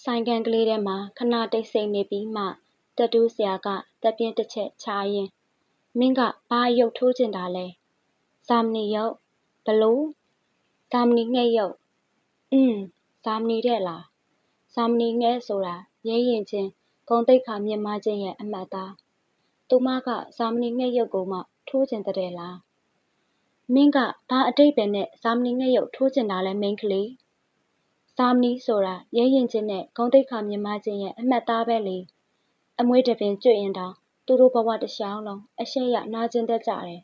ဆိုင်ကန်ကလေးထဲမှာခဏတိတ်ဆိတ်နေပြီးမှတက်တူးဆရာကတက်ပြင်းတစ်ချက်ချရင်မင်းကဘာရုပ်ထိုးကျင်တာလဲဇာမနီရုပ်ဘလို့ဇာမနီငှက်ရုပ်ဇာမနီတဲ့လားဇာမနီငှက်ဆိုတာရဲရင်ချင်းဂုံတိတ်ခါမြင့်မားခြင်းရဲ့အမှတ်သားသူမကဇာမနီငှက်ရုပ်ကိုမှထိုးကျင်တဲ့လားမင်းကဘာအတိတ်ပဲနဲ့ဇာမနီငှက်ရုပ်ထိုးကျင်တာလဲမိန်းကလေးဇာမနီဆိုတာရဲရင်ချင်းနဲ့ဂုံတိတ်ခါမြင့်မားခြင်းရဲ့အမှတ်သားပဲလေအမွေးတပင်ကျွတ်ရင်တောင်သူတို့ဘဝတစ်လျှောက်လုံးအရှက်ရနာကျင်တတ်ကြတယ်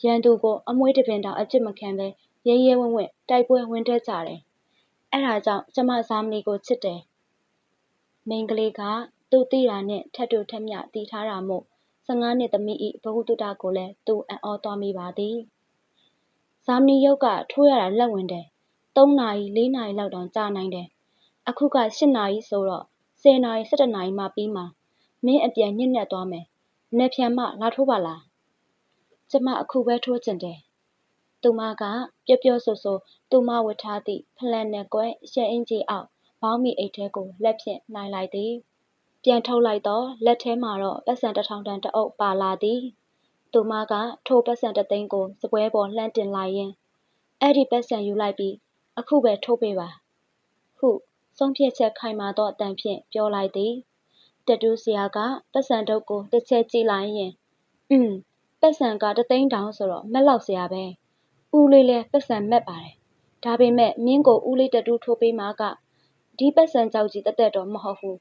ရန်သူကိုအမွေးတပင်တောင်အကျစ်မခံပဲရဲရဲဝံ့ဝံ့တိုက်ပွဲဝင်တတ်ကြတယ်အဲ့ဒါကြောင့်ကျမဇာမနီကိုချစ်တယ်မိန်းကလေးကသူ့သိတာနဲ့ထပ်တူထက်မြတည်ထားတာမို့15နှစ်သမီးဤဘဟုတုတကိုလည်းသူအံ့ဩသွားမိပါသည်ဇာမနီရုပ်ကထိုးရတာလက်ဝင်တယ်3နာရီ4နာရီလောက်တောင်ကြာနိုင်တယ်အခုက8နာရီဆိုတော့10နာရီ17နာရီမှပြီးမှာမင်းအပြန်ညစ်နက်သွားမယ်။နေ့ဖြန်မှလာထိုးပါလား။ကျမအခုပဲထိုးကျင်တယ်။သူမကပျော့ပျော့ဆိုဆိုသူမဝတ်ထားသည့်ဖလန်နယ်ကွယ်ရှယ်အင်ကြီးအောက်ဘောင်းမီအိတ်ထဲကိုလက်ဖြင့်နှိုင်းလိုက်သည်။ပြန်ထုတ်လိုက်တော့လက်ထဲမှာတော့ပတ်စံ1000တန်တအုပ်ပါလာသည်။သူမကထိုပတ်စံ3သိန်းကိုစပွဲပေါ်လှမ်းတင်လိုက်ရင်အဲ့ဒီပတ်စံယူလိုက်ပြီးအခုပဲထိုးပေးပါ။ဟုဆုံးဖြတ်ချက်ခိုင်မာသောအတန်ဖြင့်ပြောလိုက်သည်။တက်တူးဆရာကပတ်စံတုပ်ကိုတစ်ချက်ကြည့်လိုက်ရင်ပတ်စံက3သိန်းတောင်ဆိုတော့မက်လောက်စရာပဲဦးလေးလဲပတ်စံမက်ပါတယ်ဒါပေမဲ့မင်းကိုဦးလေးတက်တူးထိုးပေးမှာကဒီပတ်စံကြောက်ကြီးတက်တော့မဟုတ်ဘူး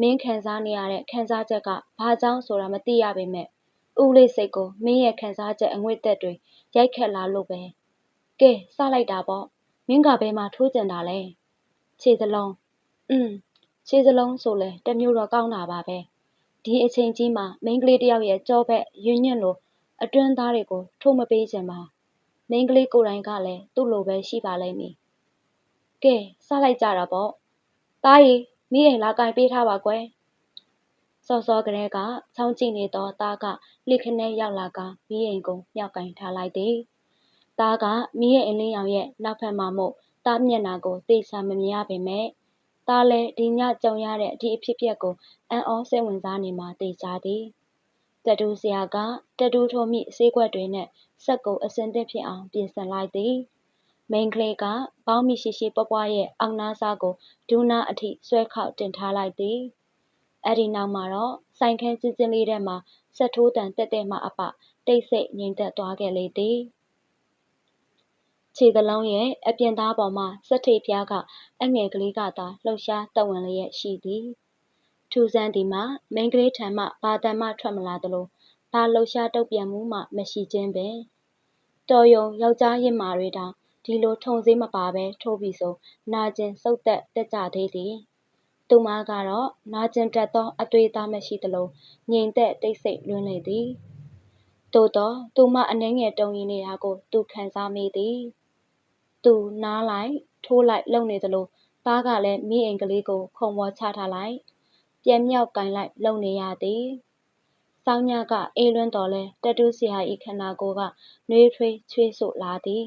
မင်းခံစားနေရတဲ့ခံစားချက်ကဘာကြောင့်ဆိုတာမသိရပေမဲ့ဦးလေးစိတ်ကိုမင်းရဲ့ခံစားချက်အငွေ့သက်တွေရိုက်ခတ်လာလို့ပဲကဲစလိုက်တာပေါ့မင်းကဘယ်မှာထိုးကျင်တာလဲခြေစလုံးခြေစလုံးဆိုလဲတစ်မျိုးတော့ကောင်းတာပါပဲဒီအချိန်ကြီးမှာမိန်းကလေးတယောက်ရဲ့ကြောဘက်ယဉ်ညံ့လို့အတွင်းသားတွေကိုထိုးမပေးချင်ပါမိန်းကလေးကိုယ်တိုင်ကလည်းသူ့လိုပဲရှိပါလိမ့်မည်ကဲစလိုက်ကြတာပေါ့သားရီမိအိမ်လာကင်ပေးထားပါကွယ်စောစောကလေးကချောင်းကြည့်နေတော့သားကလှခနဲ့ရောက်လာကမိအိမ်ကိုမြောက်ကင်ထားလိုက်သည်သားကမိရဲ့အလင်းရောင်ရဲ့နောက်ဖက်မှာမို့သားမျက်နှာကိုသေချာမမြင်ရပေမဲ့သားလည်းဒီညကြုံရတဲ့ဒီအဖြစ်အပျက်ကိုအံ့ဩစိတ်ဝင်စားနေမှသေချာသည်တက်တူးဆရာကတက်တူးထိုးမိဆေးခွက်တွေနဲ့ဆက်ကိုအစင်သစ်ဖြစ်အောင်ပြင်ဆင်လိုက်သည်မိန်းကလေးကပေါင်းမိရှိရှိပွားရဲ့အောက်နားစားကိုဒူးနာအထိဆွဲခေါက်တင်ထားလိုက်သည်အဲ့ဒီနောက်မှာတော့ဆိုင်ခန်းကျဉ်းလေးထဲမှာဆက်ထိုးတန်တက်မှအပတိတ်ဆိတ်ငြိမ်သက်သွားခဲ့လေသည်ခြေသလုံးရဲ့အပြင်သားပေါ်မှာစက်ထိပ်ဖျားကအငယ်ကလေးကသာလှုပ်ရှားတက်ဝင်လျက်ရှိသည်ထူးဆန်းသည်မှာမိန်းကလေးထံမှဘာတန်မှထွက်မလာသလိုဘာလှုပ်ရှားတုတ်ပြန်မှုမှမရှိခြင်းပင်တော်ယုံယောက်ျားရင့်မာတွေတောင်ဒီလိုထုံစည်းမပါပဲထိုးပြီးဆိုနာကျင်စုပ်သက်တက်ကြသေးသည်သူမကတော့နာကျင်တတ်သောအသွေးသားမရှိသလိုငြိမ်သက်တိတ်ဆိတ်လွန်းလေသည်သို့တော့သူမအနှဲငယ်တုံရင်နေတာကိုသူခံစားမိသည်သူနားလိုက်ထိုးလိုက်လုံနေသလိုသားကလည်းမိအိမ်ကလေးကိုခုံပေါ်ချထားလိုက်ပြန်မြောက်ကင်လိုက်လုံနေရသည်စောင်းညကအေးလွန်းတော်လဲတက်တူးဆရာဤခန္ဓာကိုယ်ကနှွေးထွေးချွေးဆို့လာသည်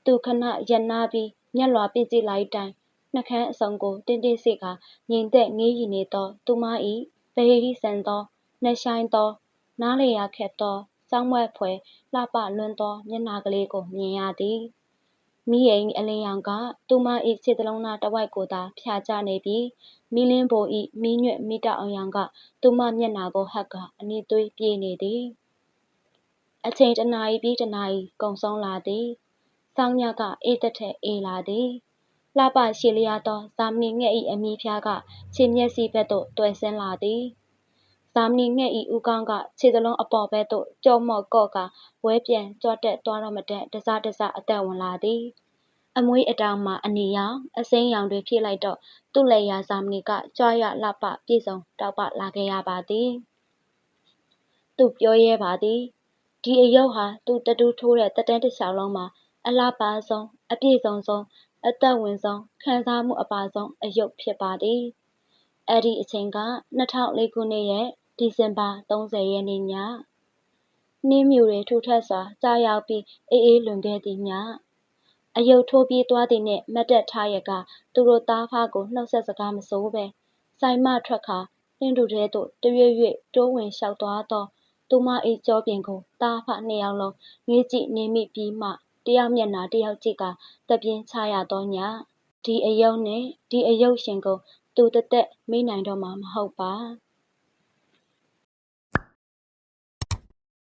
သူခဏရက်နာပြီးမျက်လွှာပြစ်ကြည့်လိုက်တိုင်းနှကန်းအစုံကိုတင်းတင်းစိတ်ကငြိမ်သက်ငေးရည်နေသောသူမဤဗဟိဆန်သောနှဆိုင်သောနားလေရခက်သောစောင်းမွဲ့ဖွယ်လှပလွန်းသောမျက်နှာကလေးကိုမြင်ရသည်မိအိမ်အလင်းရောင်ကသူမ၏ခြေသလုံးသားတစ်ဝိုက်ကိုသာဖြာကျနေပြီးမိလင်းဘို၏မီးညွတ်မိတောက်အောင်ရောင်ကသူမမျက်နှာကိုဟပ်ကအနီးသွေးပြေးနေသည်အချိန်တစ်နာရီပြီးတစ်နာရီကုန်ဆုံးလာသည်စောင်းညကအေးသက်ထက်အေးလာသည်လှပရှည်လျားသောဇာမနီငှက်၏အမီးဖျားကခြေမျက်စိဘက်သို့တွယ်ဆင်းလာသည်ဇာမနီငှက်၏ဦးခေါင်းကခြေသလုံးအပေါ်ဘက်သို့ကြော့မော့ကော့ကဝဲပြန်ကြွတက်သွားတော့မတန်တစတစအသက်ဝင်လာသည်အမွေးအတောင်မှာအနီရောင်အစိမ်းရောင်တွေဖြည့်လိုက်တော့သူ့လက်ရာဇာမနီကကြွရလှပပြည့်စုံတောက်ပလာခဲ့ရပါသည်သူပြောရဲပါသည်ဒီအယုတ်ဟာသူတတူးထိုးတဲ့တက်တန်းတစ်လျှောက်လုံးမှာအလှပဆုံးအပြည့်စုံဆုံးအသက်ဝင်ဆုံးခံစားမှုအပါဆုံးအယုတ်ဖြစ်ပါသည်အဲ့ဒီအချိန်က2004ခုနှစ်ရဲ့ဒီဇင်ဘာ30ရက်နေ့ညနှင်းမြူတွေထူထပ်စွာကြားရောက်ပြီးအေးအေးလွန်ခဲ့သည့်ည အယုတ်ထိုးပြေးသွားသည်နှင့်မတ်တက်ထားရကသူတို့သားဖားကိုနှုတ်ဆက်စကားမဆိုးပဲဆိုင်မထွက်ခါနှင်းတူထဲသို့တရွေ့ရွေ့တိုးဝင်လျှောက်သွားသောသူမ၏ကြောပြင်ကိုသားဖနှစ်ယောက်လုံးငေးကြည့်နေမိပြီးမှတယောက်မျက်နှာတယောက်ကြည့်ကတက်ပြင်းချရသောညဒီအယုတ်နှင့်ဒီအယုတ်ရှင်ကိုသူတသက်မေ့နိုင်တော့မှာမဟုတ်ပါ